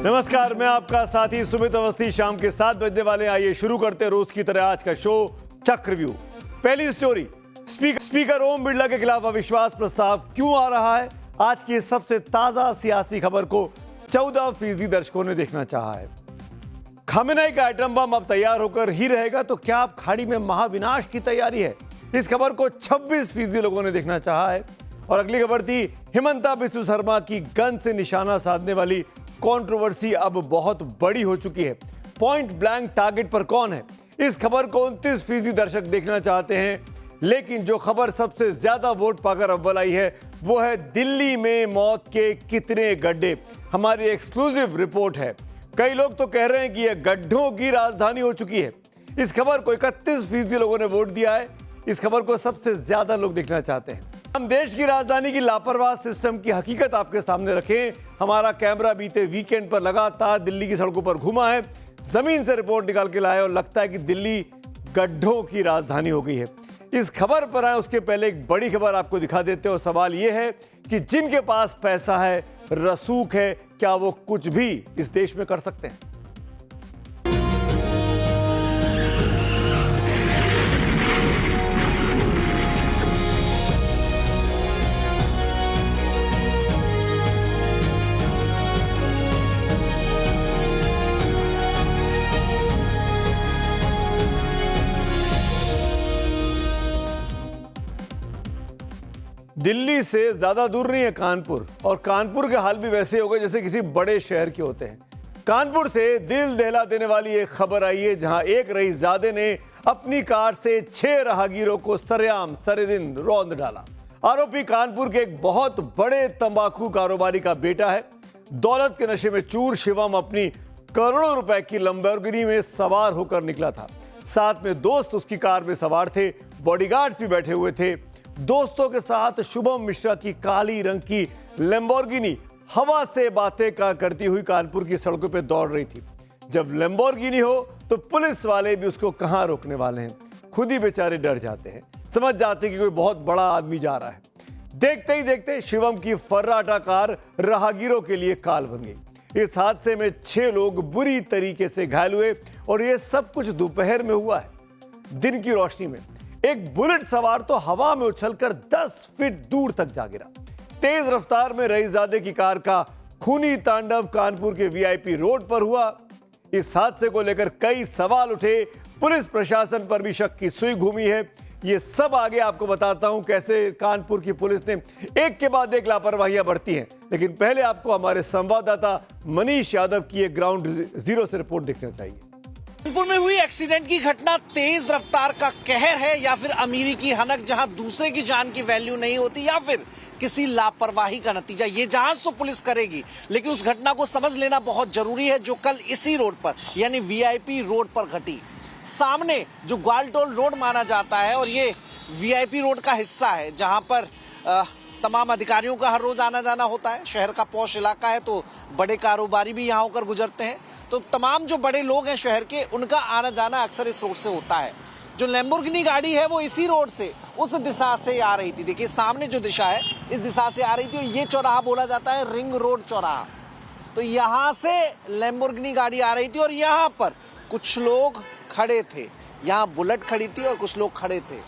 नमस्कार, मैं आपका साथी सुमित अवस्थी। शाम के 7 बजने वाले, आइए शुरू करते हैं रोज की तरह आज का शो चक्रव्यूह। पहली स्टोरी, स्पीकर ओम बिरला के खिलाफ अविश्वास प्रस्ताव क्यों आ रहा है। आज की सबसे ताजा सियासी खबर को 14% दर्शकों ने देखना चाहा है। खामेनेई का एटम बम अब तैयार होकर ही रहेगा तो क्या अब खाड़ी में महाविनाश की तैयारी है। इस खबर को 26% लोगों ने देखना चाहा है। और अगली खबर थी हिमंता बिस्व शर्मा की गन से निशाना साधने वाली कंट्रोवर्सी अब बहुत बड़ी हो चुकी है। पॉइंट ब्लैंक टारगेट पर कौन है, इस खबर को 29% दर्शक देखना चाहते हैं। लेकिन जो खबर सबसे ज्यादा वोट पाकर अव्वल आई है वो है दिल्ली में मौत के कितने गड्ढे। हमारी एक्सक्लूसिव रिपोर्ट है। कई लोग तो कह रहे हैं कि यह गड्ढों की राजधानी हो चुकी है। इस खबर को 31% लोगों ने वोट दिया है। इस खबर को सबसे ज्यादा लोग देखना चाहते हैं। हम देश की राजधानी की लापरवाह सिस्टम की हकीकत आपके सामने रखें। हमारा कैमरा बीते वीकेंड पर लगातार दिल्ली की सड़कों पर घुमा है, जमीन से रिपोर्ट निकाल के लाया और लगता है कि दिल्ली गड्ढों की राजधानी हो गई है। इस खबर पर आए उसके पहले एक बड़ी खबर आपको दिखा देते हैं। और सवाल यह है कि जिनके पास पैसा है, रसूख है, क्या वो कुछ भी इस देश में कर सकते हैं। दिल्ली से ज्यादा दूर नहीं है कानपुर, और कानपुर के हाल भी वैसे हो गए जैसे किसी बड़े शहर के होते हैं। कानपुर से दिल दहला देने वाली एक खबर आई है, जहां एक रईसजादे ने अपनी कार से 6 राहगीरों को सरेआम सरेदिन रौंद डाला। आरोपी कानपुर के एक बहुत बड़े तंबाकू कारोबारी का बेटा है। दौलत के नशे में चूर शिवम अपनी करोड़ों रुपए की लंबोर्गिनी में सवार होकर निकला था। साथ में दोस्त उसकी कार में सवार थे, बॉडीगार्ड्स भी बैठे हुए थे। दोस्तों के साथ शुभम मिश्रा की काली रंग की लैम्बोर्गिनी हवा से बातें करती हुई कानपुर की सड़कों पे दौड़ रही थी। जब लैम्बोर्गिनी हो तो पुलिस वाले भी उसको कहां रोकने वाले हैं। खुद ही बेचारे डर जाते हैं, समझ जाते कि कोई बहुत बड़ा आदमी जा रहा है। देखते ही देखते शिवम की फर्राटा कार राहगीरों के लिए काल बन गई। इस हादसे में 6 लोग बुरी तरीके से घायल हुए और यह सब कुछ दोपहर में हुआ है। दिन की रोशनी में एक बुलेट सवार तो हवा में उछलकर 10 फीट दूर तक जा गिरा। तेज रफ्तार में रईसजादे की कार का खूनी तांडव कानपुर के वीआईपी रोड पर हुआ। इस हादसे को लेकर कई सवाल उठे। पुलिस प्रशासन पर भी शक की सुई घूमी है। ये सब आगे आपको बताता हूं कैसे कानपुर की पुलिस ने एक के बाद एक लापरवाहियां बरती हैं। लेकिन पहले आपको हमारे संवाददाता मनीष यादव की एक ग्राउंड जीरो से रिपोर्ट देखना चाहिए। कानपुर में हुई एक्सीडेंट की घटना तेज रफ्तार का कहर है या फिर अमीरी की हनक, जहां दूसरे की जान की वैल्यू नहीं होती, या फिर किसी लापरवाही का नतीजा। ये जांच तो पुलिस करेगी, लेकिन उस घटना को समझ लेना बहुत जरूरी है जो कल इसी रोड पर यानी वीआईपी रोड पर घटी। सामने जो ग्वालटोल रोड माना जाता है और ये वीआईपी रोड का हिस्सा है, जहां पर तमाम अधिकारियों का हर रोज आना जाना होता है। शहर का पॉश इलाका है तो बड़े कारोबारी भी यहाँ होकर गुजरते हैं। तो तमाम जो बड़े लोग हैं शहर के, उनका आना जाना अक्सर इस रोड से होता है। जो लैम्बोर्गिनी गाड़ी है वो इसी रोड से उस दिशा से आ रही थी। देखिए सामने जो दिशा है इस दिशा से आ रही थी। ये चौराहा बोला जाता है रिंग रोड चौराहा। तो यहाँ से लैम्बोर्गिनी गाड़ी आ रही थी और यहाँ पर कुछ लोग खड़े थे। यहाँ बुलेट खड़ी थी और कुछ लोग खड़े थे।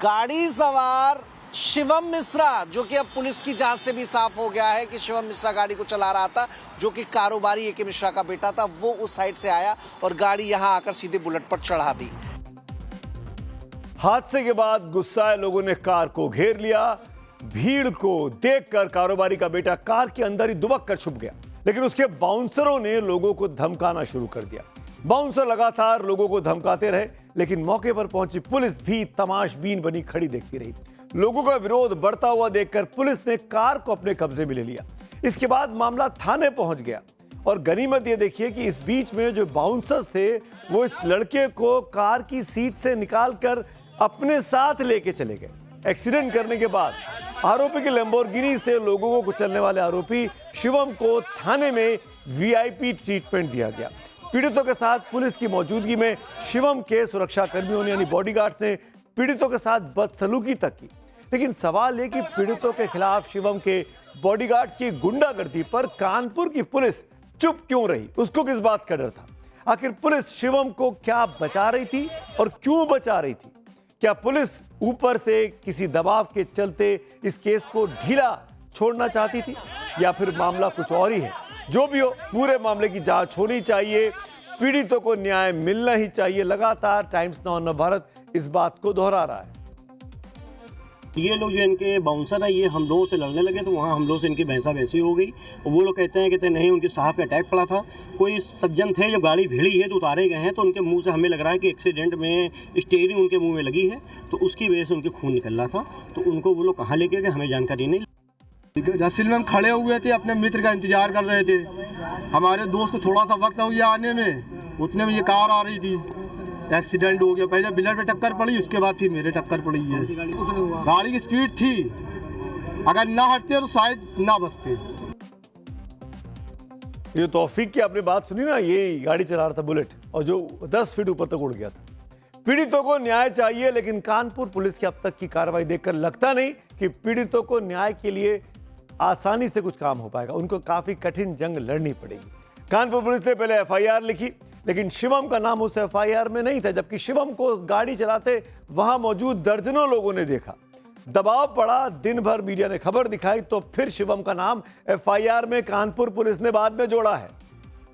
गाड़ी सवार शिवम मिश्रा, जो कि अब पुलिस की जांच से भी साफ हो गया है कि शिवम मिश्रा गाड़ी को चला रहा था, जो कि कारोबारी एके मिश्रा का बेटा था, वो उस साइड से आया और गाड़ी यहां आकर सीधे बुलेट पर चढ़ा दी। हादसे के बाद गुस्साए लोगों ने कार को घेर लिया। भीड़ को देखकर कारोबारी का बेटा कार के अंदर ही दुबक कर छुप गया, लेकिन उसके बाउंसरों ने लोगों को धमकाना शुरू कर दिया। बाउंसर लगातार लोगों को धमकाते रहे, लेकिन मौके पर पहुंची पुलिस भी तमाशबीन बनी खड़ी देखती रही। लोगों का विरोध बढ़ता हुआ देखकर पुलिस ने कार को अपने कब्जे में ले लिया। इसके बाद मामला थाने पहुंच गया। और गनीमत ये देखिए कि इस बीच में जो बाउंसर्स थे वो इस लड़के को कार की सीट से निकालकर अपने साथ लेके चले गए। एक्सीडेंट करने के बाद आरोपी की लैम्बोर्गिनी से लोगों को कुचलने वाले आरोपी शिवम को थाने में वीआईपी ट्रीटमेंट दिया गया। पीड़ितों के साथ पुलिस की मौजूदगी में शिवम के सुरक्षा कर्मियों ने यानी बॉडीगार्ड्स ने पीड़ितों के साथ बदसलूकी तक की। लेकिन सवाल यह कि पीड़ितों के खिलाफ शिवम के बॉडीगार्ड्स की गुंडागर्दी पर कानपुर की पुलिस चुप क्यों रही? उसको किस बात का डर था? आखिर पुलिस शिवम को क्या बचा रही थी और क्यों बचा रही थी? क्या पुलिस ऊपर से किसी दबाव के चलते इस केस को ढीला छोड़ना चाहती थी या फिर मामला कुछ और ही है? जो भी हो, पूरे मामले की जांच होनी चाहिए, पीड़ितों को न्याय मिलना ही चाहिए। लगातार टाइम्स नाउ नवभारत इस बात को दोहरा रहा है। ये लोग जो इनके बाउंसर है, ये हम लोगों से लड़ने लगे तो वहाँ हम लोगों से इनकी भैंसा भैंसी हो गई। और वो लोग कहते नहीं, उनके साहब पे अटैक पड़ा था। कोई सज्जन थे, जब गाड़ी भिड़ी है तो उतारे गए हैं, तो उनके मुंह से हमें लग रहा है कि एक्सीडेंट में स्टीयरिंग उनके मुंह में लगी है, तो उसकी वजह से उनके खून निकल रहा था। तो उनको वो लोग कहाँ लेके गए हमें जानकारी नहीं। रसिल में हम खड़े हुए थे, अपने मित्र का इंतजार कर रहे थे। हमारे दोस्त को थोड़ा सा वक्त हो गया आने में, उतने में ये कार आ रही थी, एक्सीडेंट हो गया। पहले बिलर पे टक्कर पड़ी, उसके बाद फिर मेरे टक्कर पड़ी है। गाड़ी की स्पीड थी, अगर ना हटते तो शायद ना बचते। ये तौफीक की आपने बात सुनी ना, ये गाड़ी चला रहा था बुलेट, और जो 10 फीट ऊपर तक उड़ गया था। पीड़ितों को न्याय चाहिए, लेकिन कानपुर पुलिस की अब तक की कार्रवाई देखकर लगता नहीं कि पीड़ितों को न्याय के लिए आसानी से कुछ काम हो पाएगा। उनको काफी कठिन जंग लड़नी पड़ेगी। कानपुर पुलिस ने पहले एफआईआर लिखी, लेकिन शिवम का नाम उस एफआईआर में नहीं था, जबकि शिवम को गाड़ी चलाते वहां मौजूद दर्जनों लोगों ने देखा। दबाव पड़ा, दिन भर मीडिया ने खबर दिखाई, तो फिर शिवम का नाम एफआईआर में कानपुर पुलिस ने बाद में जोड़ा है।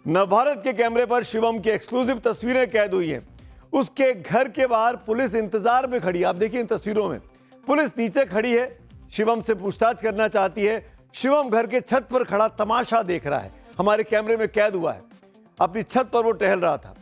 नवभारत के कैमरे पर शिवम की एक्सक्लूसिव तस्वीरें कैद हुई हैं। उसके घर के बाहर पुलिस इंतजार में खड़ी है। आप देखिए इन तस्वीरों में पुलिस नीचे खड़ी है, शिवम से पूछताछ करना चाहती है। शिवम घर के छत पर खड़ा तमाशा देख रहा है, हमारे कैमरे में कैद हुआ है। अपनी छत पर वो टहल रहा था।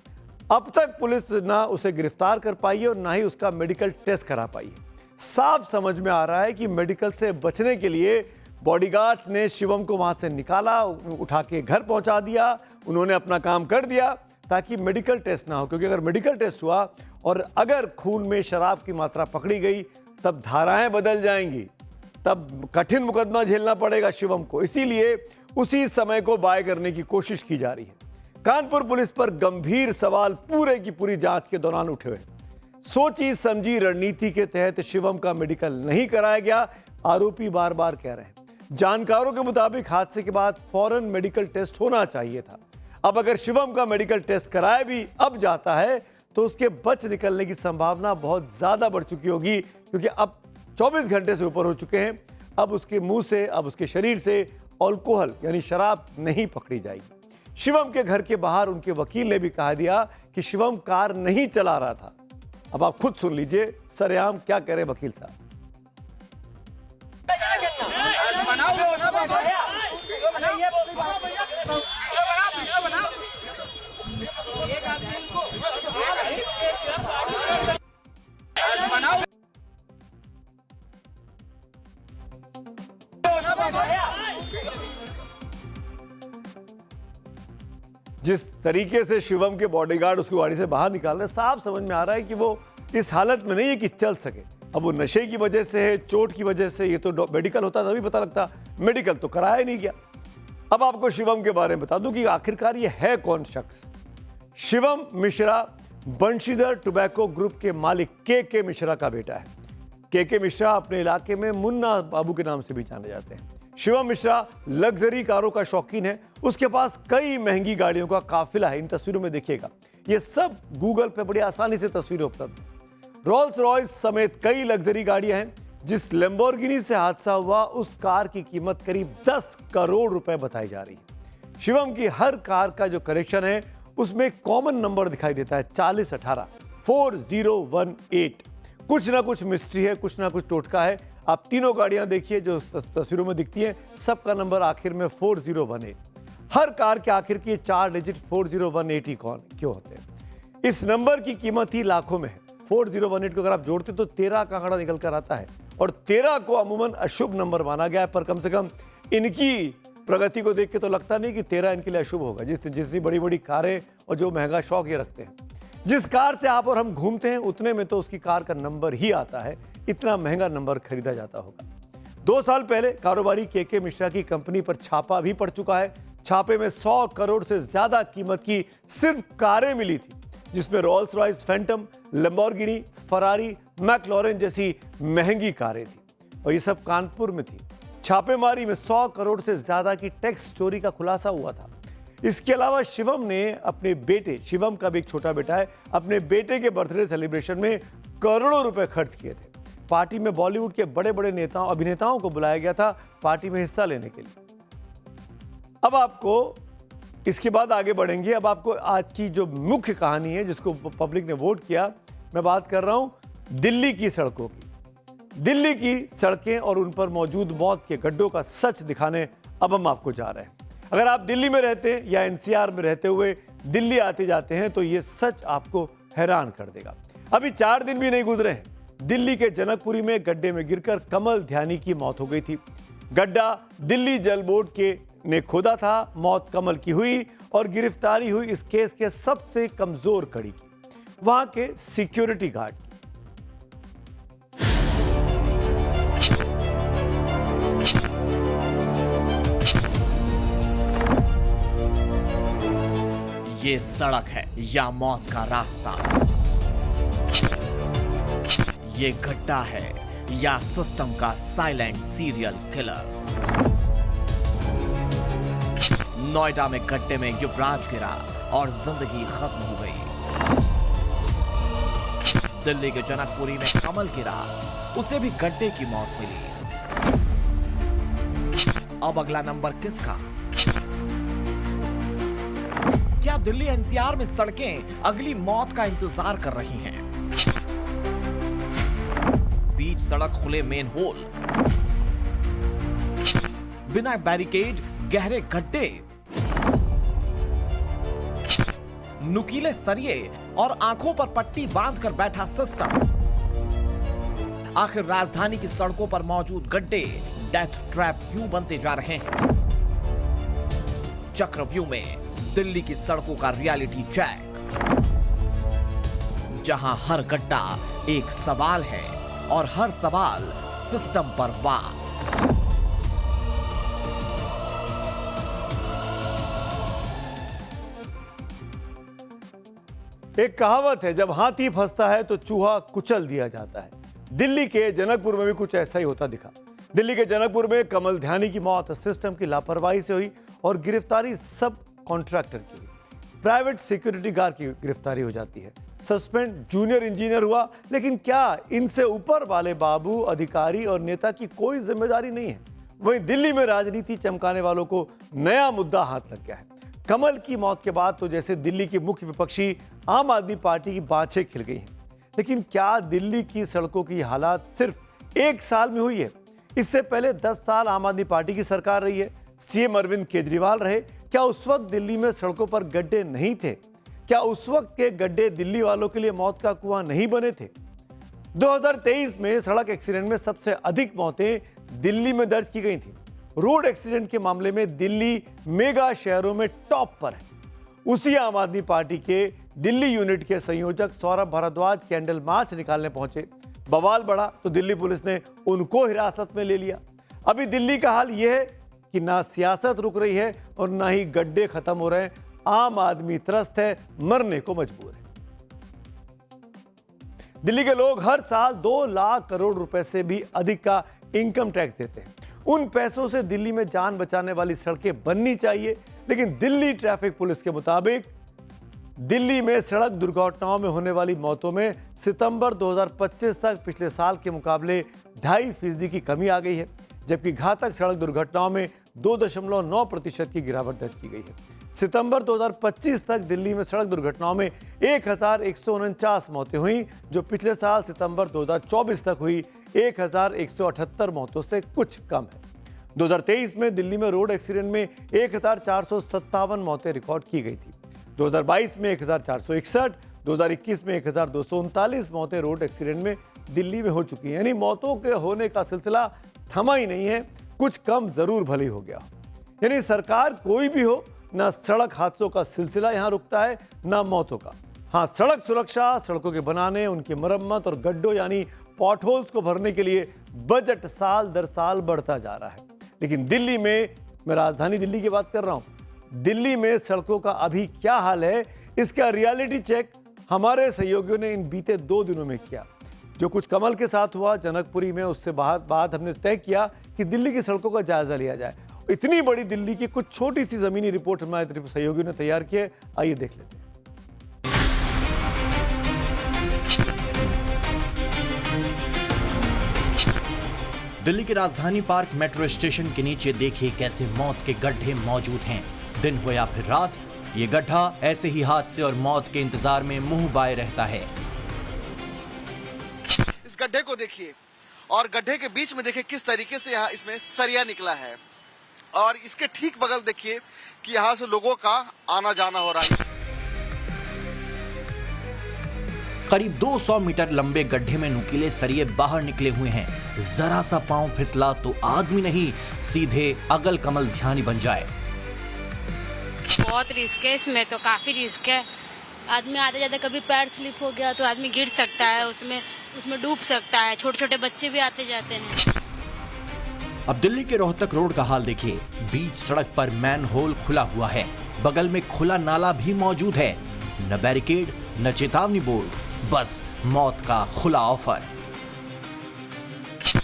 अब तक पुलिस ना उसे गिरफ्तार कर पाई है और ना ही उसका मेडिकल टेस्ट करा पाई है। साफ समझ में आ रहा है कि मेडिकल से बचने के लिए बॉडीगार्ड्स ने शिवम को वहां से निकाला, उठा के घर पहुंचा दिया। उन्होंने अपना काम कर दिया ताकि मेडिकल टेस्ट ना हो, क्योंकि अगर मेडिकल टेस्ट हुआ और अगर खून में शराब की मात्रा पकड़ी गई तब धाराएं बदल जाएंगी, तब कठिन मुकदमा झेलना पड़ेगा शिवम को। इसीलिए उसी समय को बाय करने की कोशिश की जा रही है। कानपुर पुलिस पर गंभीर सवाल पूरे की पूरी जांच के दौरान उठे हुए। सोची समझी रणनीति के तहत शिवम का मेडिकल नहीं कराया गया, आरोपी बार बार कह रहे हैं। जानकारों के मुताबिक हादसे के बाद फौरन मेडिकल टेस्ट होना चाहिए था। अब अगर शिवम का मेडिकल टेस्ट कराया भी अब जाता है तो उसके बच निकलने की संभावना बहुत ज्यादा बढ़ चुकी होगी, क्योंकि अब 24 घंटे से ऊपर हो चुके हैं। अब उसके मुंह से, अब उसके शरीर से अल्कोहल यानी शराब नहीं पकड़ी जाएगी। शिवम के घर के बाहर उनके वकील ने भी कहा दिया कि शिवम कार नहीं चला रहा था। अब आप खुद सुन लीजिए सरेआम क्या कह रहे वकील साहब। जिस तरीके से शिवम के बॉडीगार्ड उसको गाड़ी से बाहर निकाल रहे, साफ समझ में आ रहा है कि वो इस हालत में नहीं है कि चल सके। अब वो नशे की वजह से है, चोट की वजह से, ये तो मेडिकल होता तभी पता लगता, मेडिकल तो कराया ही नहीं गया। अब आपको शिवम के बारे में बता दूं कि आखिरकार ये है कौन शख्स। शिवम मिश्रा बंशीधर टोबैको ग्रुप के मालिक के मिश्रा का बेटा है। के मिश्रा अपने इलाके में मुन्ना बाबू के नाम से भी जाने जाते हैं। शिवम मिश्रा लग्जरी कारों का शौकीन है। उसके पास कई महंगी गाड़ियों का काफिला है। इन तस्वीरों में देखिएगा, ये सब गूगल पे बड़ी आसानी से तस्वीरें उपलब्ध हैं। रोल्स रॉयस समेत कई लग्जरी गाड़ियां हैं। जिस लैम्बोर्गिनी से हादसा हुआ उस कार की कीमत करीब 10 करोड़ रुपए बताई जा रही है। शिवम की हर कार का जो करेक्शन है उसमें कॉमन नंबर दिखाई देता है 4018 4018। कुछ ना कुछ मिस्ट्री है, कुछ ना कुछ टोटका है। आप तीनों गाड़ियां देखिए जो तस्वीरों में दिखती हैं, सबका नंबर आखिर में 4018। हर कार के आखिर की 4 डिजिट 4018 ही क्यों होते हैं? इस नंबर की कीमत ही लाखों में है। 4018 को अगर आप जोड़ते तो 13 का आंकड़ा निकल कर आता है, और 13 को अमूमन अशुभ नंबर माना गया है। पर कम से कम इनकी प्रगति को देख के तो लगता नहीं कि 13 इनके लिए अशुभ होगा। जितनी बड़ी बड़ी कारें और जो महंगा शौक ये रखते हैं, जिस कार से आप और हम घूमते हैं उतने में तो उसकी कार का नंबर ही आता है। इतना महंगा नंबर खरीदा जाता होगा। 2 साल पहले कारोबारी के मिश्रा की कंपनी पर छापा भी पड़ चुका है। छापे में 100 करोड़ से ज्यादा कीमत की सिर्फ कारें मिली थी, जिसमें Rolls Royce Phantom, Lamborghini, Ferrari, McLaren जैसी महंगी कारें थी, और ये सब कानपुर में थी। छापेमारी में 100 करोड़ से ज्यादा की टैक्स चोरी का खुलासा हुआ था। इसके अलावा शिवम ने अपने बेटे, शिवम का भी एक छोटा बेटा है, अपने बेटे के बर्थडे सेलिब्रेशन में करोड़ों रुपए खर्च किए थे। पार्टी में बॉलीवुड के बड़े बड़े नेताओं, अभिनेताओं को बुलाया गया था पार्टी में हिस्सा लेने के लिए। अब आपको इसके बाद आगे बढ़ेंगे। अब आपको आज की जो मुख्य कहानी है जिसको पब्लिक ने वोट किया, मैं बात कर रहा हूं दिल्ली की सड़कों की। दिल्ली की सड़कें और उन पर मौजूद मौत के गड्ढों का सच दिखाने अब हम आपको जा रहे हैं। अगर आप दिल्ली में रहते हैं या एनसीआर में रहते हुए दिल्ली आते जाते हैं तो ये सच आपको हैरान कर देगा। अभी 4 दिन भी नहीं गुजरे हैं, दिल्ली के जनकपुरी में गड्ढे में गिरकर कमल ध्यानी की मौत हो गई थी। गड्ढा दिल्ली जल बोर्ड के ने खोदा था, मौत कमल की हुई और गिरफ्तारी हुई इस केस के सबसे कमजोर कड़ी की, वहां के सिक्योरिटी गार्ड की। ये सड़क है या मौत का रास्ता, ये गड्ढा है या सिस्टम का साइलेंट सीरियल किलर। नोएडा में गड्ढे में युवराज गिरा और जिंदगी खत्म हो गई। दिल्ली के जनकपुरी में कमल गिरा, उसे भी गड्ढे की मौत मिली। अब अगला नंबर किसका? क्या दिल्ली एनसीआर में सड़कें अगली मौत का इंतजार कर रही हैं? बीच सड़क खुले मेन होल, बिना बैरिकेड गहरे गड्ढे, नुकीले सरिये और आंखों पर पट्टी बांधकर बैठा सिस्टम। आखिर राजधानी की सड़कों पर मौजूद गड्ढे डेथ ट्रैप क्यों बनते जा रहे हैं? चक्रव्यूह में दिल्ली की सड़कों का रियलिटी चेक, जहां हर गड्ढा एक सवाल है और हर सवाल सिस्टम पर वार। एक कहावत है, जब हाथी फंसता है तो चूहा कुचल दिया जाता है। दिल्ली के जनकपुर में भी कुछ ऐसा ही होता दिखा। दिल्ली के जनकपुर में कमल ध्यानी की मौत सिस्टम की लापरवाही से हुई और गिरफ्तारी सब कॉन्ट्रैक्टर की हुई। प्राइवेट सिक्योरिटी गार्ड की गिरफ्तारी हो जाती है, सस्पेंड जूनियर इंजीनियर हुआ। लेकिन क्या इनसे ऊपर वाले बाबू, अधिकारी और नेता की कोई जिम्मेदारी नहीं है? वहीं दिल्ली में राजनीति चमकाने वालों को नया मुद्दा हाथ लग गया है। कमल की मौत के बाद तो जैसे दिल्ली की मुख्य विपक्षी आम आदमी पार्टी की बाँछें खिल गई हैं। लेकिन क्या दिल्ली की सड़कों की हालात सिर्फ 1 साल में हुई है? इससे पहले 10 साल आम आदमी पार्टी की सरकार रही है, सीएम अरविंद केजरीवाल रहे। क्या उस वक्त दिल्ली में सड़कों पर गड्ढे नहीं थे? क्या उस वक्त के गड्ढे दिल्ली वालों के लिए मौत का कुआं नहीं बने थे? 2023 में सड़क एक्सीडेंट में सबसे अधिक मौतें दिल्ली में दर्ज की गई थी। रोड एक्सीडेंट के मामले में दिल्ली मेगा शहरों में टॉप पर है। उसी आम आदमी पार्टी के दिल्ली यूनिट के संयोजक सौरभ भारद्वाज कैंडल मार्च निकालने पहुंचे। बवाल बढ़ा तो दिल्ली पुलिस ने उनको हिरासत में ले लिया। अभी दिल्ली का हाल यह है कि ना सियासत रुक रही है और ना ही गड्ढे खत्म हो रहे हैं। आम आदमी त्रस्त है, मरने को मजबूर है। दिल्ली के लोग हर साल 2 लाख करोड़ रुपए से भी अधिक का इनकम टैक्स देते हैं। उन पैसों से दिल्ली में जान बचाने वाली सड़कें बननी चाहिए। लेकिन दिल्ली ट्रैफिक पुलिस के मुताबिक दिल्ली में सड़क दुर्घटनाओं में होने वाली मौतों में सितंबर 2025 तक पिछले साल के मुकाबले 2.5% की कमी आ गई है, जबकि घातक सड़क दुर्घटनाओं में 2.9% की गिरावट दर्ज की गई है। सितंबर 2025 तक दिल्ली में सड़क दुर्घटनाओं में 1149 मौतें हुई, जो पिछले साल सितंबर 2024 तक हुई 1178 मौतों से कुछ कम है। 2023 में दिल्ली में रोड एक्सीडेंट में 1457 मौतें रिकॉर्ड की गई थी। 2022 में 1461, 2021 में 1239 मौतें रोड एक्सीडेंट में दिल्ली में हो चुकी हैं। यानी मौतों के होने का सिलसिला थमा ही नहीं है, कुछ कम जरूर भली हो गया। यानी सरकार कोई भी हो, ना सड़क हादसों का सिलसिला यहां रुकता है, ना मौतों का। हाँ, सड़क सुरक्षा, सड़कों के बनाने, उनकी मरम्मत और गड्ढों यानी पॉटहोल्स को भरने के लिए बजट साल दर साल बढ़ता जा रहा है। लेकिन दिल्ली में, मैं राजधानी दिल्ली की बात कर रहा हूं, दिल्ली में सड़कों का अभी क्या हाल है, इसका रियलिटी चेक हमारे सहयोगियों ने इन बीते 2 दिनों में किया। जो कुछ कमल के साथ हुआ जनकपुरी में, उससे बाद हमने तय किया कि दिल्ली की सड़कों का जायजा लिया जाए इतनी बड़ी दिल्ली की कुछ छोटी सी जमीनी रिपोर्ट हमारे सहयोगियों ने तैयार की है, आइए देख लेते हैं। दिल्ली के राजधानी पार्क मेट्रो स्टेशन के नीचे देखिए कैसे मौत के गड्ढे मौजूद हैं। दिन हो या फिर रात, ये गड्ढा ऐसे ही हादसे और मौत के इंतजार में मुंह बाए रहता है। इस गड्ढे को देखिए और गड्ढे के बीच में देखिए किस तरीके से यहाँ इसमें सरिया निकला है, और इसके ठीक बगल देखिए कि यहाँ से लोगों का आना जाना हो रहा है। करीब 200 मीटर लंबे गड्ढे में नुकीले सरिये बाहर निकले हुए हैं। जरा सा पांव फिसला तो आदमी नहीं, सीधे अगल कमल ध्यानी बन जाए। बहुत रिस्क है इसमें, तो काफी रिस्क है। आदमी आते जाते कभी पैर स्लिप हो गया तो आदमी गिर सकता है, उसमें डूब सकता है। छोटे छोटे बच्चे भी आते जाते हैं। अब दिल्ली के रोहतक रोड का हाल देखिए। बीच सड़क पर मैन होल खुला हुआ है, बगल में खुला नाला भी मौजूद है। न बैरिकेड न चेतावनी बोर्ड, बस मौत का खुला ऑफर।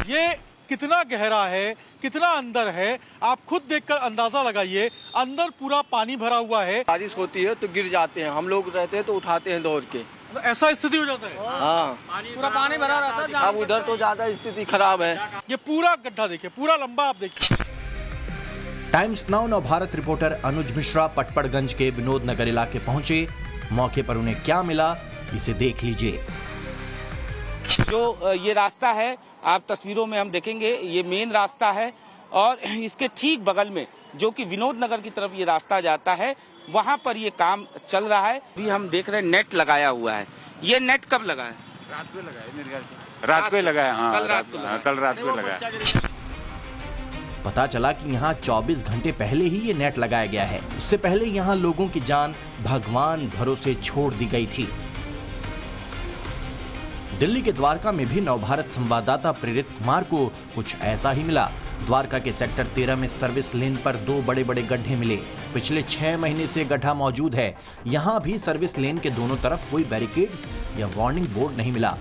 ये कितना गहरा है, कितना अंदर है, आप खुद देखकर अंदाजा लगाइए। अंदर पूरा पानी भरा हुआ है। बारिश होती है तो गिर जाते हैं, हम लोग रहते हैं तो उठाते हैं दौड़ के। तो ऐसा स्थिति हो जाता है। हाँ, पूरा पानी भरा रहता है। अब उधर तो ज्यादा स्थिति खराब है। ये पूरा गड्ढा देखिए, पूरा लंबा आप देखिए। टाइम्स नाउ नव भारत रिपोर्टर अनुज मिश्रा पटपड़गंज के विनोद नगर इलाके पहुंचे। मौके पर उन्हें क्या मिला, इसे देख लीजिए। जो ये रास्ता है, आप तस्वीरों में हम देखेंगे, ये मेन रास्ता है और इसके ठीक बगल में जो कि विनोद नगर की तरफ ये रास्ता जाता है, वहां पर ये काम चल रहा है। अभी हम देख रहे हैं नेट लगाया हुआ है। ये नेट कब लगा है? रात को लगाया, मेरे ख्याल से रात को ही लगाया। हाँ, कल रात को लगाया। पता चला कि यहाँ 24 घंटे पहले ही ये नेट लगाया गया है। उससे पहले यहाँ लोगों की जान भगवान भरोसे छोड़ दी गई थी। दिल्ली के द्वारका में भी नवभारत संवाददाता प्रेरित कुमार को कुछ ऐसा ही मिला। द्वारका के सेक्टर 13 में सर्विस लेन पर 2 बड़े बड़े गड्ढे मिले। पिछले 6 महीने से गड्ढा मौजूद है। यहाँ भी सर्विस लेन के दोनों तरफ कोई बैरिकेड्स या वार्निंग बोर्ड नहीं मिला।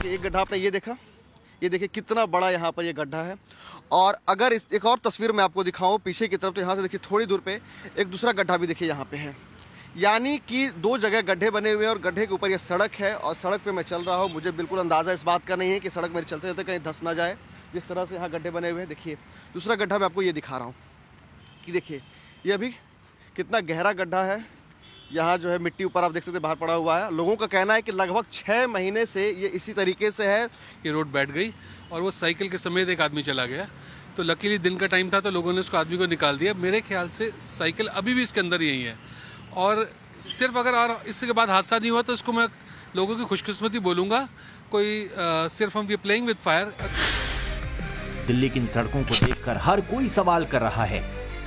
एक गड्ढा आपने ये देखा, ये देखिए कितना बड़ा यहाँ पर ये गड्ढा है। और अगर एक और तस्वीर मैं आपको दिखाऊं पीछे की तरफ, तो यहाँ से देखिए थोड़ी दूर पे एक दूसरा गड्ढा भी देखिए यहाँ पे है। यानी कि 2 जगह गड्ढे बने हुए हैं और गड्ढे के ऊपर ये सड़क है और सड़क पे मैं चल रहा हूँ। मुझे बिल्कुल अंदाज़ा इस बात का नहीं है कि सड़क मेरे चलते चलते कहीं धंस ना जाए। जिस तरह से यहाँ गड्ढे बने हुए हैं, देखिए दूसरा गड्ढा मैं आपको ये दिखा रहा हूँ कि देखिए ये अभी कितना गहरा गड्ढा है। यहाँ जो है मिट्टी ऊपर आप देख सकते बाहर पड़ा हुआ है। लोगों का कहना है कि लगभग 6 महीने से ये इसी तरीके से है। ये रोड बैठ गई और वो साइकिल के समेत एक आदमी चला गया। तो लकीली दिन का टाइम था तो लोगों ने उसको आदमी को निकाल दिया। मेरे ख्याल से साइकिल अभी भी इसके अंदर यही है। और सिर्फ अगर और इसके बाद हादसा नहीं हुआ तो इसको मैं लोगों की खुशकिस्मती बोलूँगा। कोई सिर्फ हम प्लेइंग विद फायर। दिल्ली की इन सड़कों को देखकर हर कोई सवाल कर रहा है,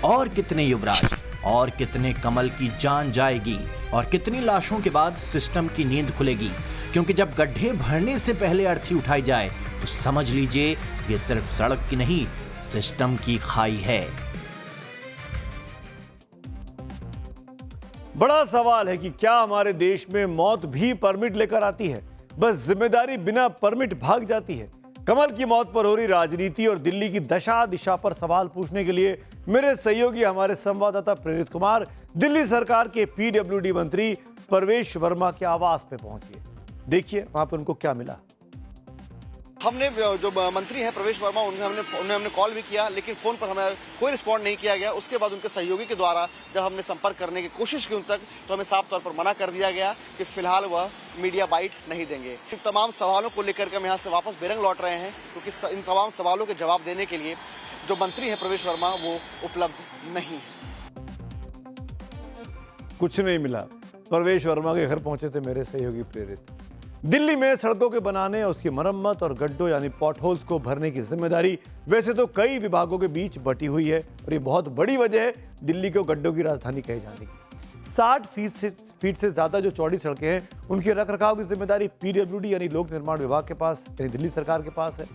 और कितने युवराज और कितने कमल की जान जाएगी और कितनी लाशों के बाद सिस्टम की नींद खुलेगी। क्योंकि जब गड्ढे भरने से पहले अर्थी उठाई जाए तो समझ लीजिए ये सिर्फ सड़क की नहीं, सिस्टम की खाई है। बड़ा सवाल है कि क्या हमारे देश में मौत भी परमिट लेकर आती है? बस जिम्मेदारी बिना परमिट भाग जाती है। कमल की मौत पर हो रही राजनीति और दिल्ली की दशा दिशा पर सवाल पूछने के लिए मेरे सहयोगी हमारे संवाददाता प्रेरित कुमार दिल्ली सरकार के पीडब्ल्यूडी मंत्री परवेश वर्मा के आवास पे पहुंचे। देखिए वहां पे उनको क्या मिला। हमने जो मंत्री हैं प्रवेश वर्मा, उन्हें हमने कॉल भी किया, लेकिन फोन पर हमें कोई रिस्पॉन्ड नहीं किया गया। उसके बाद उनके सहयोगी के द्वारा जब हमने संपर्क करने की कोशिश की उन तक, तो हमें साफ तौर पर मना कर दिया गया कि फिलहाल वह मीडिया बाइट नहीं देंगे। इन तमाम सवालों को लेकर के हम यहाँ से वापस बेरंग लौट रहे हैं, क्योंकि इन तमाम सवालों के जवाब देने के लिए जो मंत्री हैं प्रवेश वर्मा वो उपलब्ध नहीं है। कुछ नहीं मिला। परवेश वर्मा के घर पहुंचे थे मेरे सहयोगी प्रेरित। दिल्ली में सड़कों के बनाने और उसकी मरम्मत और गड्ढों यानी पॉट होल्स को भरने की जिम्मेदारी वैसे तो कई विभागों के बीच बटी हुई है, और ये बहुत बड़ी वजह है दिल्ली को गड्ढों की राजधानी कहे जाने की। 60 फीट से ज्यादा जो चौड़ी सड़कें हैं उनके रखरखाव की जिम्मेदारी पीडब्ल्यूडी यानी लोक निर्माण विभाग के पास यानी दिल्ली सरकार के पास है।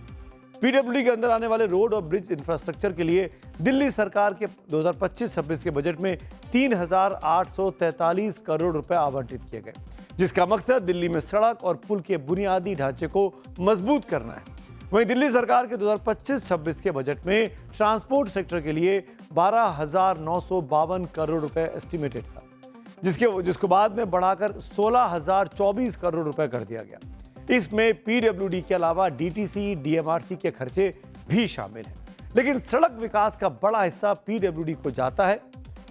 पीडब्ल्यूडी के अंदर आने वाले रोड और ब्रिज इंफ्रास्ट्रक्चर के लिए दिल्ली सरकार के 2025-26 के बजट में 3,843 करोड़ रुपए आवंटित किए गए, जिसका मकसद दिल्ली में सड़क और पुल के बुनियादी ढांचे को मजबूत करना है। वहीं दिल्ली सरकार के 2025-26 के बजट में ट्रांसपोर्ट सेक्टर के लिए 12,952 करोड़ रुपए एस्टिमेटेड था, जिसको बाद में बढ़ाकर 16,024 करोड़ रुपए कर दिया गया। इसमें पीडब्ल्यूडी के अलावा डीटीसी, डीएमआरसी के खर्चे भी शामिल हैं। लेकिन सड़क विकास का बड़ा हिस्सा पीडब्ल्यूडी को जाता है।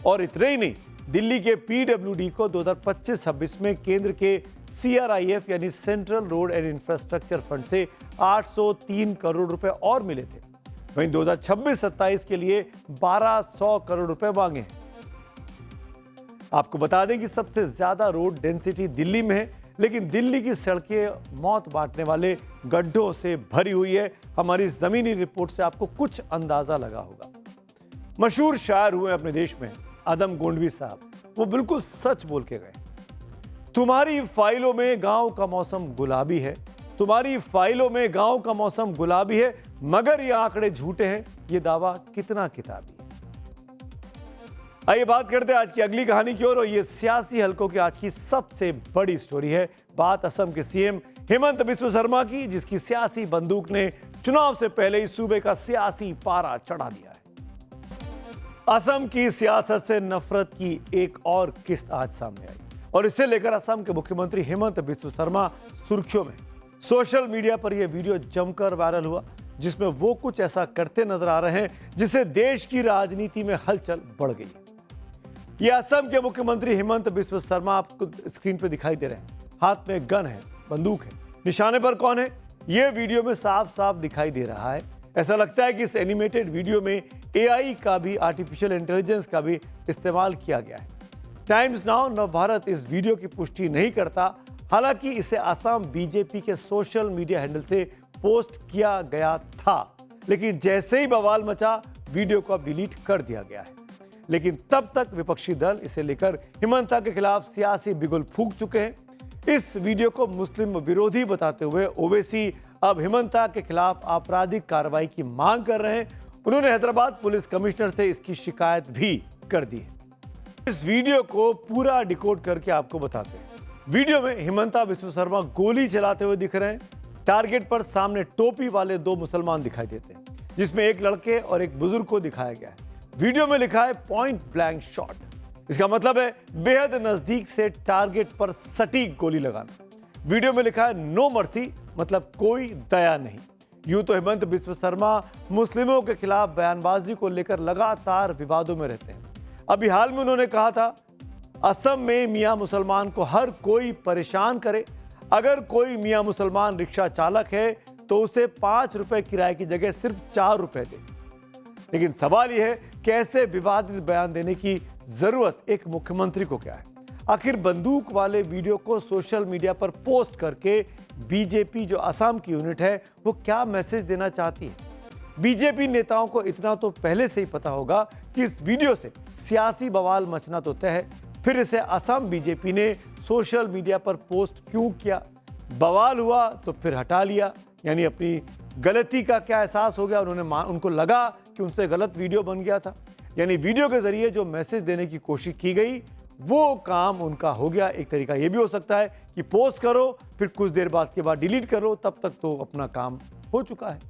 और इतना ही नहीं, दिल्ली के पीडब्ल्यूडी को 2025-26 में केंद्र के सीआरआईएफ यानी central road and infrastructure fund से 803 करोड़ रुपए और मिले थे। वहीं 2026-27 के लिए 1200 करोड़ रुपए मांगे हैं। आपको बता दें कि सबसे ज्यादा रोड डेंसिटी दिल्ली में है, लेकिन दिल्ली की सड़कें मौत बांटने वाले गड्ढों से भरी हुई है। हमारी जमीनी रिपोर्ट से आपको कुछ अंदाजा लगा होगा। मशहूर शायर हुए अपने देश में आदम गोंडवी साहब, वो बिल्कुल सच बोल के गए। तुम्हारी फाइलों में गांव का मौसम गुलाबी है, तुम्हारी फाइलों में गांव का मौसम गुलाबी है, मगर ये आंकड़े झूठे हैं, ये दावा कितना किताबी है। आइए बात करते हैं आज की अगली कहानी की ओर, और ये सियासी हलकों की आज की सबसे बड़ी स्टोरी है। बात असम के सीएम हेमंत बिस्व शर्मा की, जिसकी सियासी बंदूक ने चुनाव से पहले ही सूबे का सियासी पारा चढ़ा दिया है। असम की सियासत से नफरत की एक और किस्त आज सामने आई, और इसे लेकर असम के मुख्यमंत्री हेमंत बिस्व शर्मा सुर्खियों में। सोशल मीडिया पर यह वीडियो जमकर वायरल हुआ, जिसमें वो कुछ ऐसा करते नजर आ रहे हैं जिससे देश की राजनीति में हलचल बढ़ गई। ये असम के मुख्यमंत्री हेमंत बिस्व शर्मा आपको स्क्रीन पर दिखाई दे रहे हैं। हाथ में गन है, बंदूक है, निशाने पर कौन है यह वीडियो में साफ साफ दिखाई दे रहा है। ऐसा लगता है कि इस एनिमेटेड वीडियो में एआई का भी, आर्टिफिशियल इंटेलिजेंस का भी इस्तेमाल किया गया है। टाइम्स नाउ नवभारत इस वीडियो की पुष्टि नहीं करता, हालांकि इसे असम बीजेपी के सोशल मीडिया हैंडल से पोस्ट किया गया था, लेकिन जैसे ही बवाल मचा वीडियो को अब डिलीट कर दिया गया है। लेकिन तब तक विपक्षी दल इसे लेकर हिमंता के खिलाफ सियासी बिगुल फूंक चुके हैं। इस वीडियो को मुस्लिम विरोधी बताते हुए ओवैसी अब हिमंता के खिलाफ आपराधिक कार्रवाई की मांग कर रहे हैं। उन्होंने हैदराबाद पुलिस कमिश्नर से इसकी शिकायत भी कर दी है। इस वीडियो को पूरा डिकोड करके आपको बताते हैं। वीडियो में हिमंता बिस्व शर्मा गोली चलाते हुए दिख रहे हैं। टारगेट पर सामने टोपी वाले दो मुसलमान दिखाई देते हैं, जिसमें एक लड़के और एक बुजुर्ग को दिखाया गया है। वीडियो में लिखा है पॉइंट ब्लैंक शॉट। इसका मतलब है बेहद नजदीक से टारगेट पर सटीक गोली लगाना। वीडियो में लिखा है नो मर्सी, मतलब कोई दया नहीं। यूं तो हेमंत बिस्व शर्मा मुस्लिमों के खिलाफ बयानबाजी को लेकर लगातार विवादों में रहते हैं। अभी हाल में उन्होंने कहा था, असम में मियां मुसलमान को हर कोई परेशान करे, अगर कोई मियां मुसलमान रिक्शा चालक है तो उसे 5 रुपए किराए की जगह सिर्फ 4 रुपए दे। लेकिन सवाल यह है कि ऐसे विवादित बयान देने की जरूरत एक मुख्यमंत्री को क्या है? आखिर बंदूक वाले वीडियो को सोशल मीडिया पर पोस्ट करके बीजेपी, जो असम की यूनिट है, वो क्या मैसेज देना चाहती है? बीजेपी नेताओं को इतना तो पहले से ही पता होगा कि इस वीडियो से सियासी बवाल मचना तो तय है, फिर इसे असम बीजेपी ने सोशल मीडिया पर पोस्ट क्यों किया? बवाल हुआ तो फिर हटा लिया, यानी अपनी गलती का क्या एहसास हो गया? उनको लगा कि उनसे गलत वीडियो बन गया था, यानी वीडियो के जरिए जो मैसेज देने की कोशिश की गई वो काम उनका हो गया। एक तरीका ये भी हो सकता है कि पोस्ट करो, फिर कुछ देर के बाद डिलीट करो, तब तक तो अपना काम हो चुका है।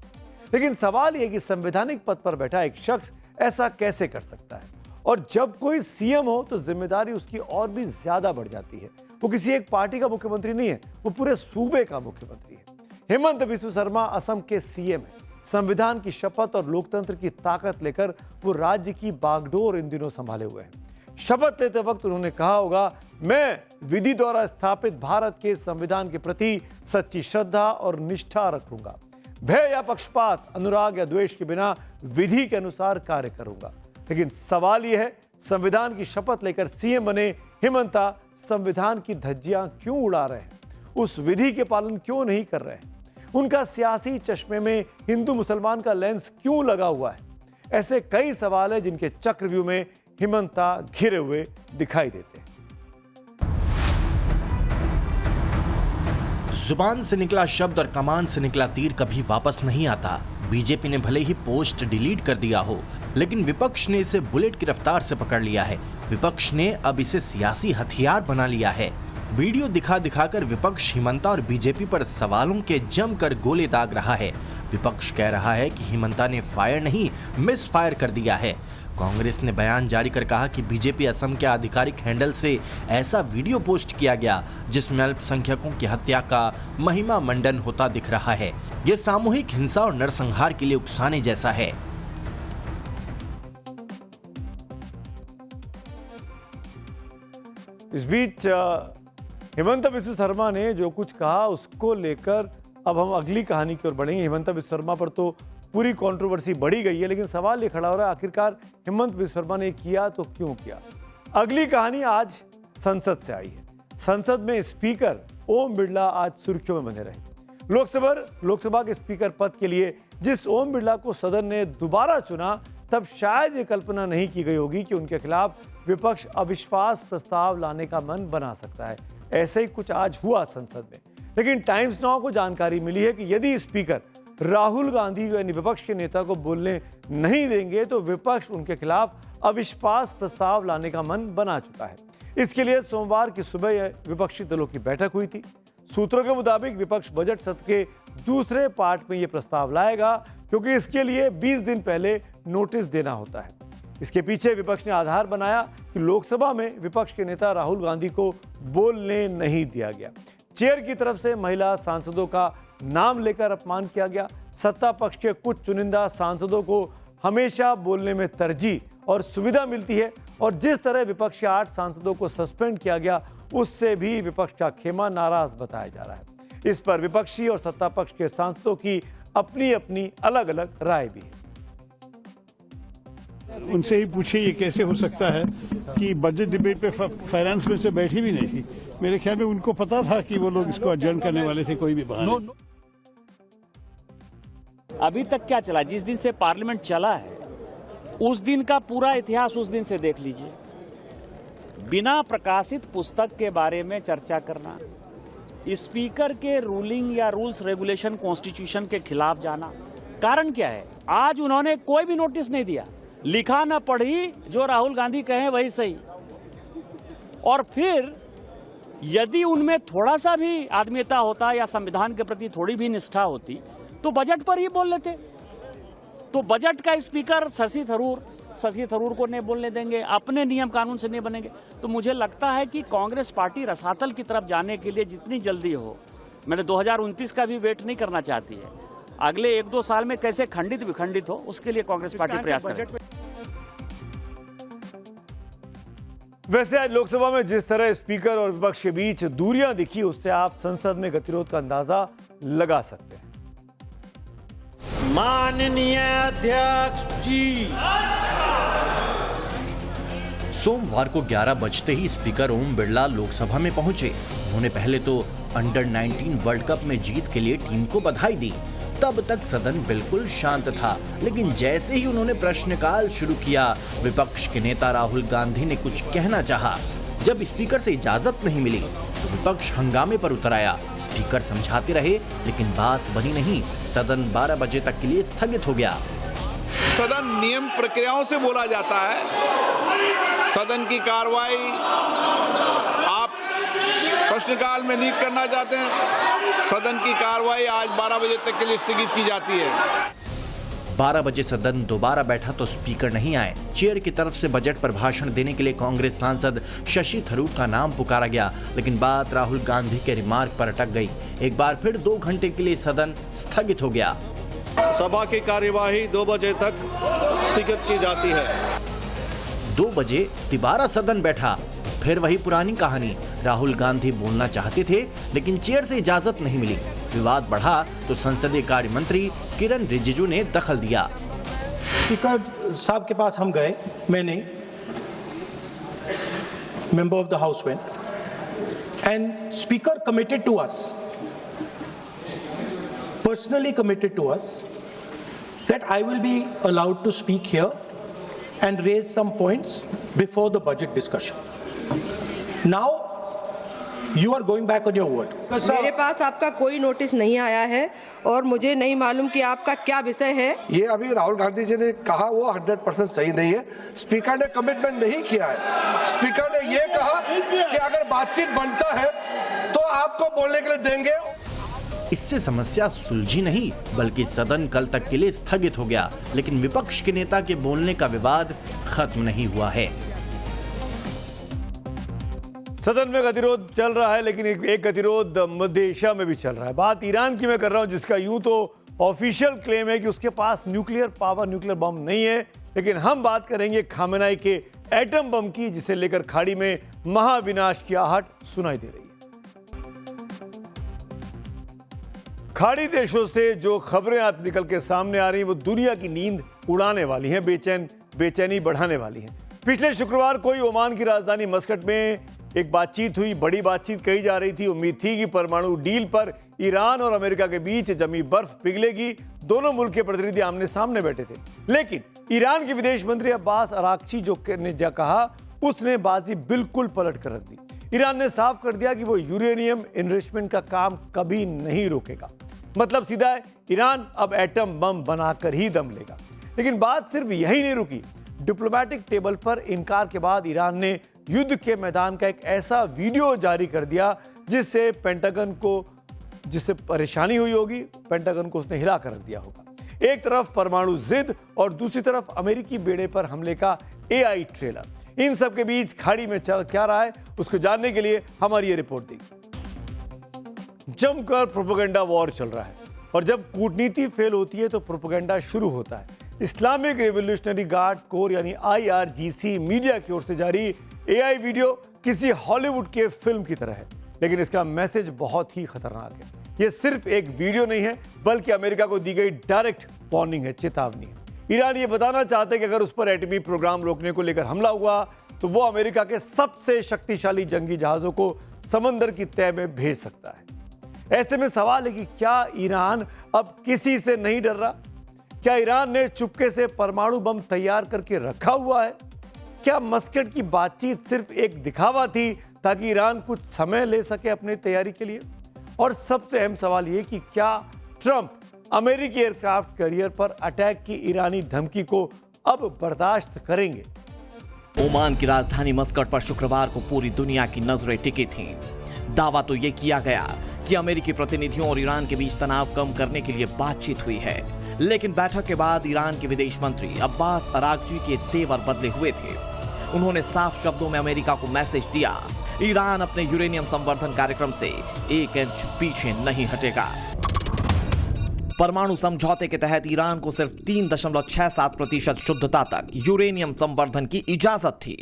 लेकिन सवाल यह कि संवैधानिक पद पर बैठा एक शख्स ऐसा कैसे कर सकता है? और जब कोई सीएम हो तो जिम्मेदारी उसकी और भी ज्यादा बढ़ जाती है। वो किसी एक पार्टी का मुख्यमंत्री नहीं है, वो पूरे सूबे का मुख्यमंत्री है। हेमंत बिस्व शर्मा असम के सीएम है। संविधान की शपथ और लोकतंत्र की ताकत लेकर वो राज्य की बागडोर इन दिनों संभाले हुए हैं। शपथ लेते वक्त उन्होंने कहा होगा, मैं विधि द्वारा स्थापित भारत के संविधान के प्रति सच्ची श्रद्धा और निष्ठा रखूंगा। भय या पक्षपात, अनुराग या द्वेष के बिना विधि के अनुसार कार्य करूंगा। लेकिन सवाल यह है, संविधान की शपथ लेकर सीएम बने हिमंता संविधान की धज्जियां क्यों उड़ा रहे हैं? उस विधि के पालन क्यों नहीं कर रहे हैं? उनका सियासी चश्मे में हिंदू मुसलमान का लेंस क्यों लगा हुआ है? ऐसे कई सवाल हैं जिनके चक्रव्यूह में हिमंता घिरे हुए दिखाई देते हैं। जुबान से निकला शब्द और कमान से निकला तीर कभी वापस नहीं आता। बीजेपी ने भले ही पोस्ट डिलीट कर दिया हो, लेकिन विपक्ष ने इसे बुलेट की रफ्तार से पकड़ लिया है। विपक्ष ने अब इसे सियासी हथियार बना लिया है। वीडियो दिखा दिखाकर विपक्ष हिमंता और बीजेपी पर सवालों के जमकर गोले दाग रहा है। विपक्ष कह रहा है कि हिमंता ने फायर नहीं मिस फायर कर दिया है। कांग्रेस ने बयान जारी कर कहा कि बीजेपी असम के आधिकारिक हैंडल से ऐसा वीडियो पोस्ट किया गया जिसमें अल्पसंख्यकों की हत्या का महिमा मंडन होता दिख रहा है। ये सामूहिक हिंसा और नरसंहार के लिए उकसाने जैसा है। इस बीच हिमंता बिस्वा शर्मा ने जो कुछ कहा उसको लेकर अब हम अगली कहानी की ओर बढ़ेंगे। हिमंता बिस्वा शर्मा पर तो पूरी कंट्रोवर्सी बढ़ी गई है, लेकिन सवाल ये खड़ा हो रहा है आखिरकार हिमंता बिस्वा शर्मा ने किया तो क्यों किया। अगली कहानी आज संसद से आई है। संसद में स्पीकर ओम बिरला आज सुर्खियों में बने रहे। लोकसभा के स्पीकर पद के लिए जिस ओम बिरला को सदन ने दोबारा चुना, तब शायद ये कल्पना नहीं की गई होगी कि उनके खिलाफ विपक्ष अविश्वास प्रस्ताव लाने का मन बना सकता है। ऐसे ही कुछ आज हुआ संसद में, लेकिन टाइम्स नाउ को जानकारी मिली है कि यदि स्पीकर राहुल गांधी यानी विपक्ष के नेता को बोलने नहीं देंगे तो विपक्ष उनके खिलाफ अविश्वास प्रस्ताव लाने का मन बना चुका है। इसके लिए सोमवार की सुबह विपक्षी दलों की बैठक हुई थी। सूत्रों के मुताबिक विपक्ष बजट सत्र के दूसरे पार्ट में यह प्रस्ताव लाएगा, क्योंकि इसके लिए 20 दिन पहले नोटिस देना होता है। इसके पीछे विपक्ष ने आधार बनाया कि लोकसभा में विपक्ष के नेता राहुल गांधी को बोलने नहीं दिया गया। चेयर की तरफ से महिला सांसदों का नाम लेकर अपमान किया गया। सत्ता पक्ष के कुछ चुनिंदा सांसदों को हमेशा बोलने में तरजीह और सुविधा मिलती है, और जिस तरह विपक्ष के 8 सांसदों को सस्पेंड किया गया उससे भी विपक्ष का खेमा नाराज बताया जा रहा है। इस पर विपक्षी और सत्ता पक्ष के सांसदों की अपनी अपनी अलग अलग राय भी है। उनसे ही पूछिए ये कैसे हो सकता है कि बजट डिबेट पे फाइनेंस मिनिस्टर बैठी भी नहीं थी। मेरे ख्याल में उनको पता था कि वो लोग इसको अडजर्न करने वाले थे कोई भी बहाने। अभी तक क्या चला, जिस दिन से पार्लियामेंट चला है उस दिन का पूरा इतिहास उस दिन से देख लीजिए। बिना प्रकाशित पुस्तक के बारे में चर्चा करना, स्पीकर के रूलिंग या रूल्स रेगुलेशन कॉन्स्टिट्यूशन के खिलाफ जाना, कारण क्या है? आज उन्होंने कोई भी नोटिस नहीं दिया, लिखा न पढ़ी, जो राहुल गांधी कहें वही सही। और फिर यदि उनमें थोड़ा सा भी आत्मीयता होता या संविधान के प्रति थोड़ी भी निष्ठा होती तो बजट पर ही बोल लेते। तो बजट का स्पीकर शशि थरूर को नहीं बोलने देंगे, अपने नियम कानून से नहीं बनेंगे। तो मुझे लगता है कि कांग्रेस पार्टी रसातल की तरफ जाने के लिए जितनी जल्दी हो, मैंने 2029 का भी वेट नहीं करना चाहती है, अगले 1-2 साल में कैसे खंडित विखंडित हो उसके लिए कांग्रेस पार्टी प्रयास करे। वैसे आज लोकसभा में जिस तरह स्पीकर और विपक्ष के बीच दूरियां दिखी, उससे आप संसद में गतिरोध का अंदाजा लगा सकते हैं। माननीय अध्यक्ष जी। सोमवार को 11 बजते ही स्पीकर ओम बिरला लोकसभा में पहुंचे। उन्होंने पहले तो अंडर 19 वर्ल्ड कप में जीत के लिए टीम को बधाई दी। तब तक सदन बिल्कुल शांत था, लेकिन जैसे ही उन्होंने प्रश्नकाल शुरू किया, विपक्ष के नेता राहुल गांधी ने कुछ कहना चाहा। जब स्पीकर से इजाजत नहीं मिली तो विपक्ष हंगामे पर उतर आया। स्पीकर समझाते रहे, लेकिन बात बनी नहीं। सदन 12 बजे तक के लिए स्थगित हो गया। सदन नियम प्रक्रियाओं से बोला जाता है। सदन की कार्रवाई आप प्रश्नकाल में नहीं करना चाहते हैं। सदन की कार्रवाई आज 12 बजे तक के लिए स्थगित की जाती है। 12 बजे सदन दोबारा बैठा तो स्पीकर नहीं आए। चेयर की तरफ से बजट पर भाषण देने के लिए कांग्रेस सांसद शशि थरूर का नाम पुकारा गया, लेकिन बात राहुल गांधी के रिमार्क पर अटक गई। एक बार फिर 2 घंटे के लिए सदन स्थगित हो गया। सभा की कार्यवाही 2 बजे तक स्थगित की जाती है। 2 बजे दोबारा सदन बैठा, फिर वही पुरानी कहानी। राहुल गांधी बोलना चाहते थे, लेकिन चेयर से इजाजत नहीं मिली। विवाद बढ़ा तो संसदीय कार्य मंत्री किरण रिजिजू ने दखल दिया। स्पीकर साहब के पास हम गए, मैंने member of the house went, and speaker committed to us, personally committed to us, that I will be allowed to speak here and raise some points before the budget discussion. Now, you are going back on your word. मेरे पास आपका कोई notice नहीं आया है और मुझे नहीं मालूम कि आपका क्या विषय है। ये अभी राहुल गांधी जी ने कहा वो 100% सही नहीं है। स्पीकर ने कमिटमेंट नहीं किया है। स्पीकर ने ये कहा कि अगर बातचीत बनता है तो आपको बोलने के लिए देंगे। इससे समस्या सुलझी नहीं बल्कि सदन कल तक के लिए स्थगित हो गया, लेकिन विपक्ष के नेता के बोलने का विवाद खत्म नहीं हुआ है। सदन में गतिरोध चल रहा है, लेकिन एक गतिरोध मध्य एशिया में भी चल रहा है। बात ईरान की मैं कर रहा हूं, जिसका यूं तो ऑफिशियल क्लेम है कि उसके पास न्यूक्लियर पावर, न्यूक्लियर बम नहीं है, लेकिन हम बात करेंगे खामेनेई के एटम बम की, जिसे लेकर खाड़ी में महाविनाश की आहट सुनाई दे रही है। खाड़ी देशों से जो खबरें आज निकल के सामने आ रही हैं वो दुनिया की नींद उड़ाने वाली हैं, बेचैनी बढ़ाने वाली हैं। पिछले शुक्रवार को ही ओमान की राजधानी मस्कट में एक बातचीत हुई, बड़ी बातचीत कही जा रही थी। उम्मीद थी कि परमाणु डील पर ईरान और अमेरिका के बीच जमी बर्फ पिघलेगी। दोनों मुल्क के प्रतिनिधि आमने सामने बैठे थे, लेकिन ईरान के विदेश मंत्री अब्बास अराक्ची ने जो कहा, उसने बाजी बिल्कुल पलट कर रख दी। ईरान ने साफ कर दिया कि वो यूरेनियम एनरिचमेंट का काम कभी नहीं रोकेगा। मतलब सीधा है, ईरान अब एटम बम बनाकर ही दम लेगा। लेकिन बात सिर्फ यही नहीं रुकी। डिप्लोमेटिक टेबल पर इनकार के बाद ईरान ने युद्ध के मैदान का एक ऐसा वीडियो जारी कर दिया जिससे परेशानी हुई होगी, पेंटागन को उसने हिला कर रख दिया होगा। एक तरफ परमाणु जिद और दूसरी तरफ अमेरिकी बेड़े पर हमले का AI ट्रेलर। इन सब के बीच खाड़ी में चल क्या रहा है, उसको जानने के लिए हमारी ये रिपोर्ट देखिए। जमकर प्रोपेगेंडा वॉर चल रहा है और जब कूटनीति फेल होती है तो प्रोपेगेंडा शुरू होता है। इस्लामिक रेवोल्यूशनरी गार्ड कोर यानी IRGC मीडिया की ओर से जारी AI वीडियो किसी हॉलीवुड के फिल्म की तरह है, लेकिन इसका मैसेज बहुत ही खतरनाक है। यह सिर्फ एक वीडियो नहीं है, बल्कि अमेरिका को दी गई डायरेक्ट वार्निंग है, चेतावनी है। ईरान ये बताना चाहते हैं कि अगर उस पर एटमी प्रोग्राम रोकने को लेकर हमला हुआ तो वो अमेरिका के सबसे शक्तिशाली जंगी जहाजों को समंदर की तह में भेज सकता है। ऐसे में सवाल है कि क्या ईरान अब किसी से नहीं डर रहा? क्या ईरान ने चुपके से परमाणु बम तैयार करके रखा हुआ है? क्या मस्कट की बातचीत सिर्फ एक दिखावा थी ताकि ईरान कुछ समय ले सके अपनी तैयारी के लिए? और सबसे अहम सवाल यह कि क्या ट्रंप अमेरिकी एयरक्राफ्ट कैरियर पर अटैक की ईरानी धमकी को अब बर्दाश्त करेंगे? ओमान की राजधानी मस्कट पर शुक्रवार को पूरी दुनिया की नजरें टिकी थीं। दावा तो यह किया गया कि अमेरिकी प्रतिनिधियों और ईरान के बीच तनाव कम करने के लिए बातचीत हुई है, लेकिन बैठक के बाद ईरान के विदेश मंत्री अब्बास अराक्ची के तेवर बदले हुए थे। उन्होंने साफ शब्दों में अमेरिका को मैसेज दिया, ईरान अपने यूरेनियम संवर्धन कार्यक्रम से 1 इंच पीछे नहीं हटेगा। परमाणु समझौते के तहत ईरान को सिर्फ 3.67% शुद्धता तक यूरेनियम संवर्धन की इजाजत थी,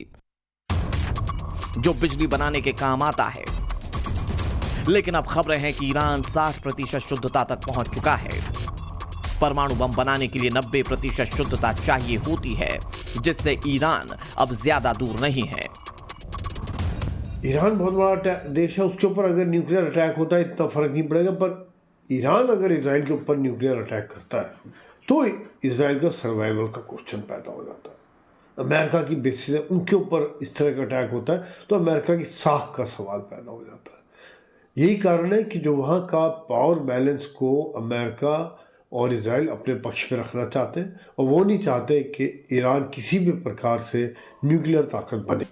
जो बिजली बनाने के काम आता है। लेकिन अब खबरें हैं कि ईरान 60% शुद्धता तक पहुंच चुका है। परमाणु बम बनाने के लिए 90% शुद्धता चाहिए होती है, जिससे ईरान अब ज्यादा दूर नहीं है। ईरान बहुत बड़ा देश है, उसके ऊपर अगर न्यूक्लियर अटैक होता है इतना फर्क नहीं पड़ेगा, पर ईरान अगर इजराइल के ऊपर न्यूक्लियर अटैक करता है तो इजराइल का सर्वाइवल का क्वेश्चन पैदा हो जाता है। अमेरिका की बेसिस है, उनके ऊपर इस तरह का अटैक होता है तो अमेरिका की साख का सवाल पैदा हो जाता है। यही कारण है कि जो वहाँ का पावर बैलेंस को अमेरिका और इजराइल अपने पक्ष में रखना चाहते हैं और वो नहीं चाहते कि ईरान किसी भी प्रकार से न्यूक्लियर ताकत बने।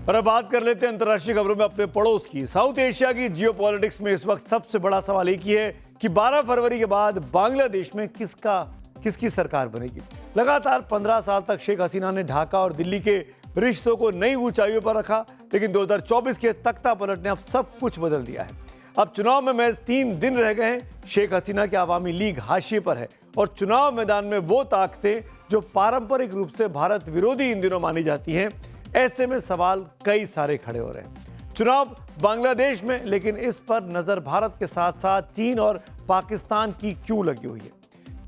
और अब बात कर लेते हैं अंतर्राष्ट्रीय खबरों में अपने पड़ोस की। साउथ एशिया की जियोपॉलिटिक्स में इस वक्त सबसे बड़ा सवाल एक ही है कि 12 फरवरी के बाद बांग्लादेश में किसकी सरकार बनेगी। लगातार 15 साल तक शेख हसीना ने ढाका और दिल्ली के रिश्तों को नई ऊंचाइयों पर रखा, लेकिन 2024 के तख्ता पलट ने अब सब कुछ बदल दिया है। अब चुनाव में महज 3 दिन रह गए हैं। शेख हसीना की आवामी लीग हाशिए पर है और चुनाव मैदान में वो ताकतें जो पारंपरिक रूप से भारत विरोधी इन दिनों मानी जाती हैं। ऐसे में सवाल कई सारे खड़े हो रहे हैं। चुनाव बांग्लादेश में, लेकिन इस पर नजर भारत के साथ साथ चीन और पाकिस्तान की क्यों लगी हुई है?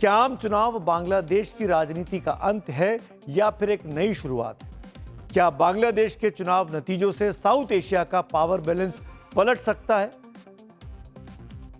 क्या आम चुनाव बांग्लादेश की राजनीति का अंत है या फिर एक नई शुरुआत है? क्या बांग्लादेश के चुनाव नतीजों से साउथ एशिया का पावर बैलेंस पलट सकता है?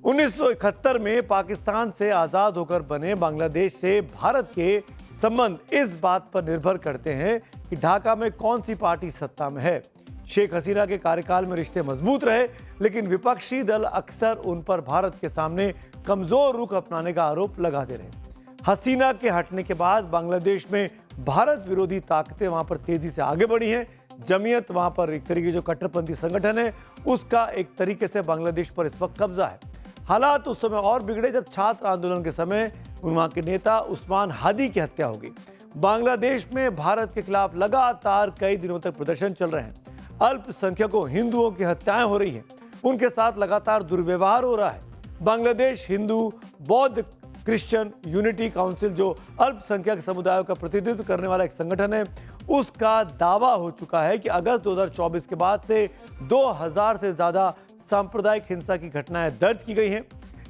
1971 में पाकिस्तान से आजाद होकर बने बांग्लादेश से भारत के संबंध इस बात पर निर्भर करते हैं कि ढाका में कौन सी पार्टी सत्ता में है। शेख हसीना के कार्यकाल में रिश्ते मजबूत रहे, लेकिन विपक्षी दल अक्सर उन पर भारत के सामने कमजोर रुख अपनाने का आरोप लगाते रहे। हसीना के हटने के बाद बांग्लादेश में भारत विरोधी ताकतें वहां पर तेजी से आगे बढ़ी हैं। जमीयत वहां पर एक तरीके जो कट्टरपंथी संगठन है उसका एक तरीके से बांग्लादेश पर इस वक्त कब्जा है। हालात उस समय और बिगड़े जब छात्र आंदोलन के समय वहां के नेता उस्मान हादी की हत्या हो गई। बांग्लादेश में भारत के खिलाफ लगातार कई दिनों तक प्रदर्शन चल रहे हैं। अल्पसंख्यकों हिंदुओं की हत्याएं हो रही हैं, उनके साथ लगातार दुर्व्यवहार हो रहा है। बांग्लादेश हिंदू बौद्ध क्रिश्चियन यूनिटी काउंसिल, जो अल्पसंख्यक समुदायों का प्रतिनिधित्व करने वाला एक संगठन है, उसका दावा हो चुका है कि अगस्त 2024 के बाद से 2000 से ज्यादा सांप्रदायिक हिंसा की घटनाएं दर्ज की गई हैं।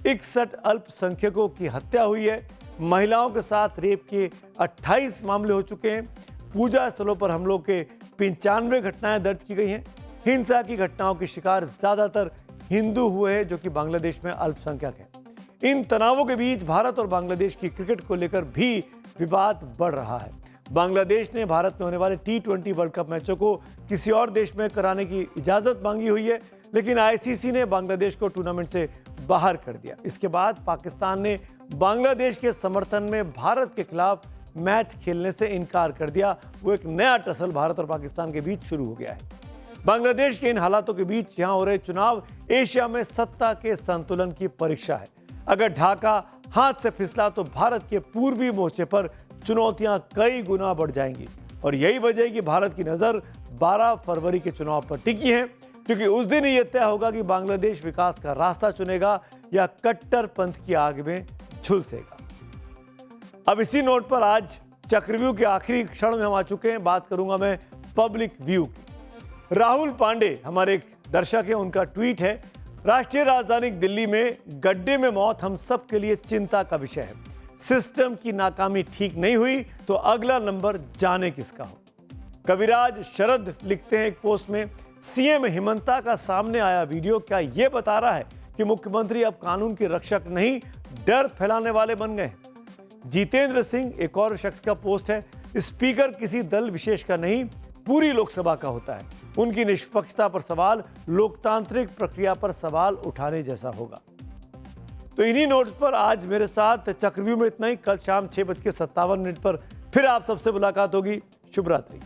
61 अल्पसंख्यकों की हत्या हुई है। महिलाओं के साथ रेप के 28 मामले हो चुके हैं। पूजा स्थलों पर हमलों के 95 घटनाएं दर्ज की गई हैं। हिंसा की घटनाओं के शिकार ज्यादातर हिंदू हुए हैं, जो कि बांग्लादेश में अल्पसंख्यक हैं। इन तनावों के बीच भारत और बांग्लादेश की क्रिकेट को लेकर भी विवाद बढ़ रहा है। बांग्लादेश ने भारत में होने वाले T20 वर्ल्ड कप मैचों को किसी और देश में कराने की इजाजत मांगी हुई है, लेकिन आईसीसी ने बांग्लादेश को टूर्नामेंट से बाहर कर दिया। इसके बाद पाकिस्तान ने बांग्लादेश के समर्थन में भारत के खिलाफ मैच खेलने से इनकार कर दिया। वो एक नया टसल भारत और पाकिस्तान के बीच शुरू हो गया है। बांग्लादेश के इन हालातों के बीच यहां हो रहे चुनाव एशिया में सत्ता के संतुलन की परीक्षा है। अगर ढाका हाथ से फिसला तो भारत के पूर्वी मोर्चे पर चुनौतियां कई गुना बढ़ जाएंगी। और यही वजह है कि भारत की नजर 12 फरवरी के चुनाव पर टिकी है, क्योंकि उस दिन ही यह तय होगा कि बांग्लादेश विकास का रास्ता चुनेगा या कट्टरपंथ की आग में झुलसेगा। अब इसी नोट पर आज चक्रव्यूह के आखिरी क्षण में हम आ चुके हैं। बात करूंगा मैं पब्लिक व्यू की। राहुल पांडे हमारे एक दर्शक हैं, उनका ट्वीट है, राष्ट्रीय राजधानी दिल्ली में गड्ढे में मौत हम सब के लिए चिंता का विषय है। सिस्टम की नाकामी ठीक नहीं हुई तो अगला नंबर जाने किसका हो। कविराज शरद लिखते हैं एक पोस्ट में, सीएम हिमंता का सामने आया वीडियो क्या यह बता रहा है कि मुख्यमंत्री अब कानून के रक्षक नहीं, डर फैलाने वाले बन गए। जितेंद्र सिंह एक और शख्स का पोस्ट है, स्पीकर किसी दल विशेष का नहीं, पूरी लोकसभा का होता है। उनकी निष्पक्षता पर सवाल लोकतांत्रिक प्रक्रिया पर सवाल उठाने जैसा होगा। तो इन्हीं नोट्स पर आज मेरे साथ चक्रव्यूह में इतना ही। कल शाम 6:57 पर फिर आप सबसे मुलाकात होगी। शुभ रात्रि।